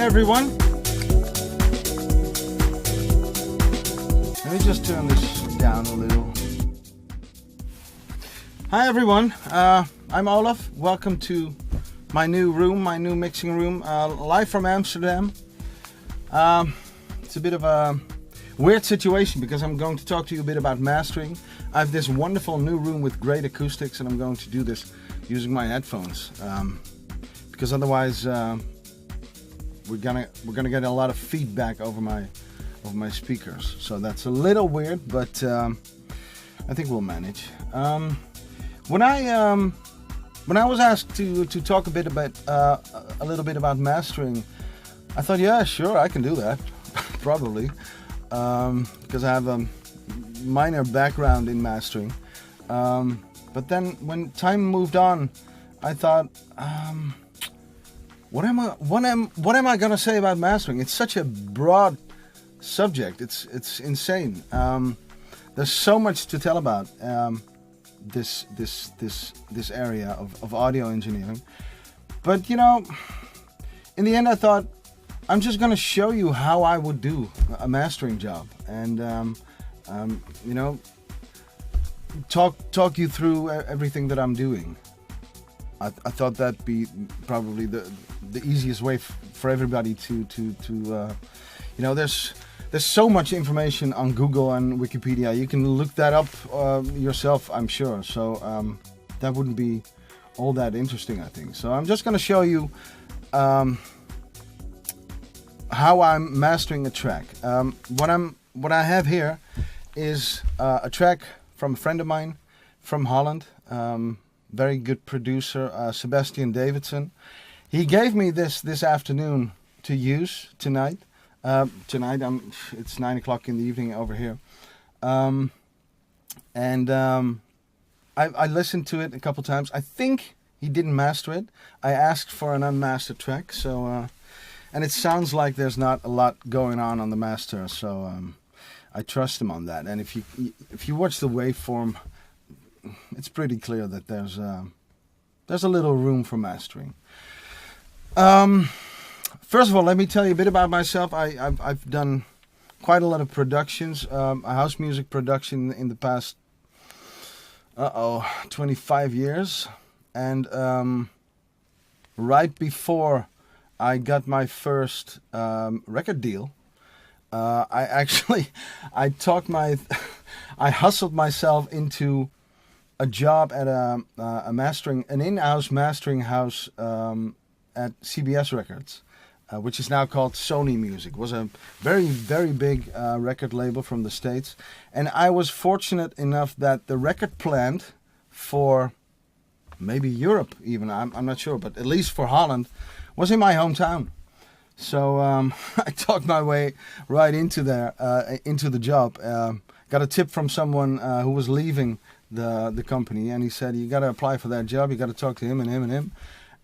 everyone. Let me just turn this down a little. Hi everyone, I'm Olav. Welcome to my new room, my new mixing room, live from Amsterdam. It's a bit of a weird situation because I'm going to talk to you a bit about mastering. I have this wonderful new room with great acoustics, and I'm going to do this using my headphones because otherwise we're gonna get a lot of feedback over my speakers. So that's a little weird, but I think we'll manage. When I was asked to talk a little bit about mastering, I thought, yeah, sure, I can do that, probably, because I have a minor background in mastering. But then when time moved on, I thought, what am I gonna say about mastering? It's such a broad subject. It's insane. There's so much to tell about this area of audio engineering. But you know, in the end, I thought I'm just gonna show you how I would do a mastering job, and you know, talk you through everything that I'm doing. I thought that'd be probably the easiest way for everybody to you know, there's so much information on Google and Wikipedia. You can look that up yourself, I'm sure. So that wouldn't be all that interesting, I think. So I'm just going to show you how I'm mastering a track. What I have here is a track from a friend of mine from Holland. Very good producer, Sebastian Davidson. He gave me this afternoon to use tonight. Tonight it's 9 o'clock in the evening over here, and I listened to it a couple times. I think he didn't master it. I asked for an unmastered track, so and it sounds like there's not a lot going on the master, so I trust him on that. And if you watch the waveform, it's pretty clear that there's a little room for mastering. First of all, let me tell you a bit about myself. I've done quite a lot of productions, house music production in the past 25 years, and right before I got my first record deal, I hustled myself into a job at an in-house mastering house at CBS Records, which is now called Sony Music. It was a very, very big record label from the States, and I was fortunate enough that the record plant for maybe Europe even, I'm not sure, but at least for Holland, was in my hometown. So I talked my way right into the job. Got a tip from someone who was leaving the company, and he said, you got to apply for that job, you got to talk to him and him and him.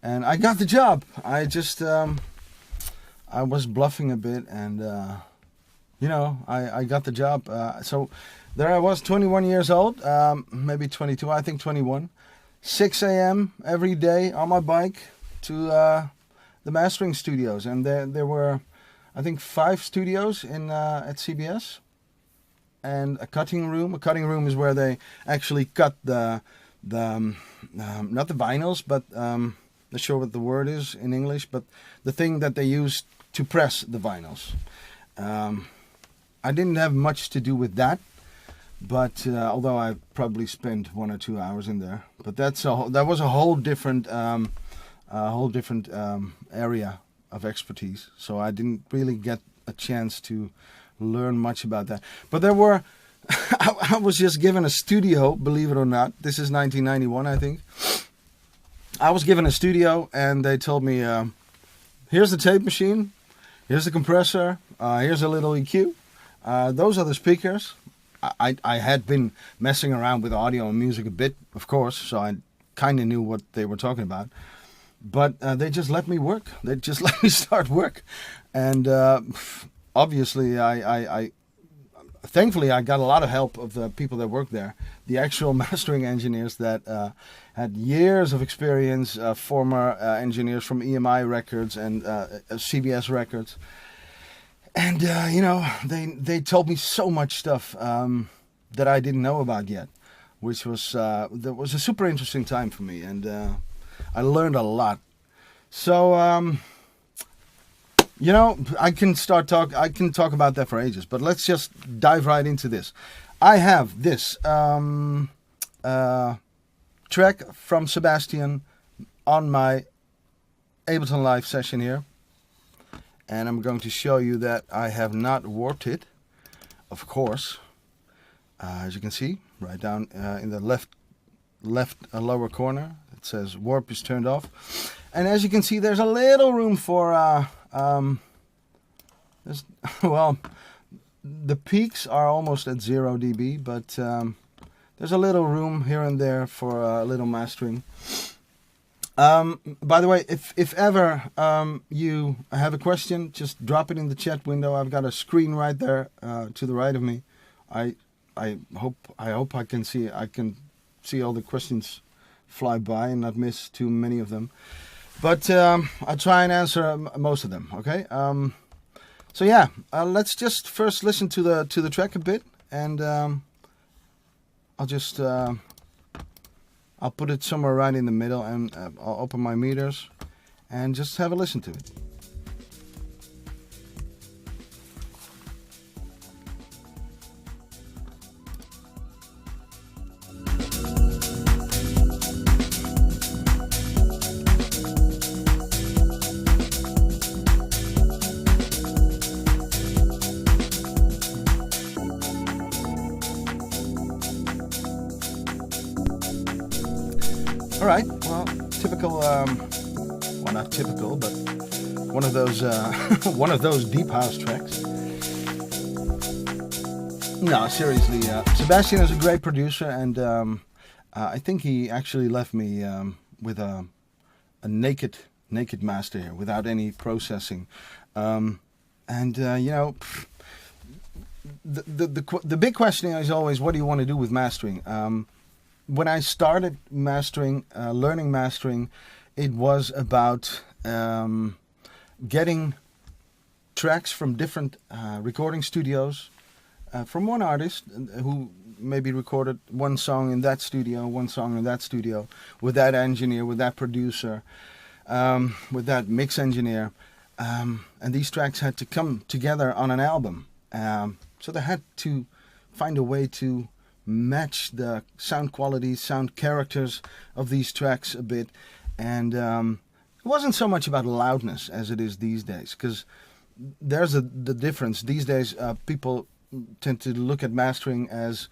And I got the job. I just I was bluffing a bit, and you know, I got the job. So there I was, 21 years old, maybe 22, I think 21. 6 a.m. every day on my bike to the mastering studios, and there were, I think, 5 studios at CBS, and a cutting room. A cutting room is where they actually cut the not the vinyls, but not sure what the word is in English, but the thing that they use to press the vinyls. I didn't have much to do with that, but although I probably spent 1 or 2 hours in there, but that was a whole different area of expertise. So I didn't really get a chance to learn much about that. But there were, I was just given a studio, believe it or not. This is 1991, I think. I was given a studio, and they told me, here's the tape machine, here's the compressor, here's a little EQ, those are the speakers. I had been messing around with audio and music a bit, of course, so I kind of knew what they were talking about. But they just let me work. They just let me start work. And obviously I thankfully, I got a lot of help of the people that work there, the actual mastering engineers that had years of experience, former engineers from EMI Records and CBS Records. And, they told me so much stuff that I didn't know about yet, which was that was a super interesting time for me. And I learned a lot. So, I can talk about that for ages, but let's just dive right into this. I have this track from Sebastian on my Ableton Live session here. And I'm going to show you that I have not warped it, of course. As you can see, right down in the left lower corner, it says warp is turned off. And as you can see, there's a little room for, the peaks are almost at 0 dB, but there's a little room here and there for a little mastering. By the way, if ever you have a question, just drop it in the chat window. I've got a screen right there to the right of me. I hope I can see all the questions fly by and not miss too many of them. But I'll try and answer most of them. Okay. So yeah, let's just first listen to the track a bit, and I'll just I'll put it somewhere right in the middle, and I'll open my meters and just have a listen to it. All right. Well, typical. Well, not typical, but one of those deep house tracks. No, seriously. Sebastian is a great producer, and I think he actually left me with a naked master here, without any processing. The big question is always, what do you want to do with mastering? When I started mastering, learning mastering, it was about getting tracks from different recording studios, from one artist who maybe recorded one song in that studio, one song in that studio, with that engineer, with that producer, with that mix engineer. And these tracks had to come together on an album. So they had to find a way to match the sound quality, sound characters of these tracks a bit. And it wasn't so much about loudness as it is these days, because there's the difference. These days, people tend to look at mastering as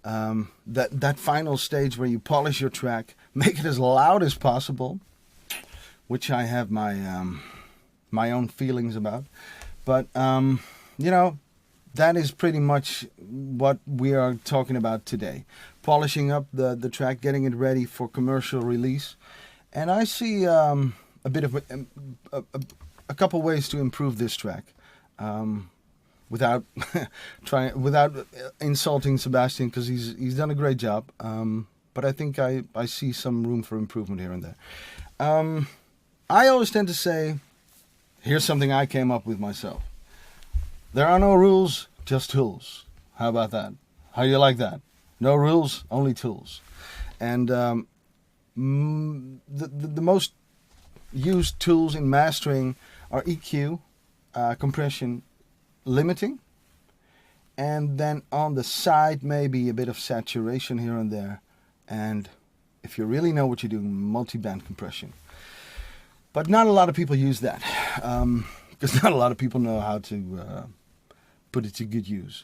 that final stage where you polish your track, make it as loud as possible, which I have my own feelings about. But, that is pretty much what we are talking about today. Polishing up the track, getting it ready for commercial release. And I see a bit of a couple ways to improve this track, without insulting Sebastian, because he's done a great job. But I think I see some room for improvement here and there. I always tend to say, here's something I came up with myself. There are no rules, just tools. How about that? How do you like that? No rules, only tools. And the most used tools in mastering are EQ, compression, limiting, and then on the side maybe a bit of saturation here and there. And if you really know what you're doing, multi-band compression. But not a lot of people use that, because not a lot of people know how to put it to good use.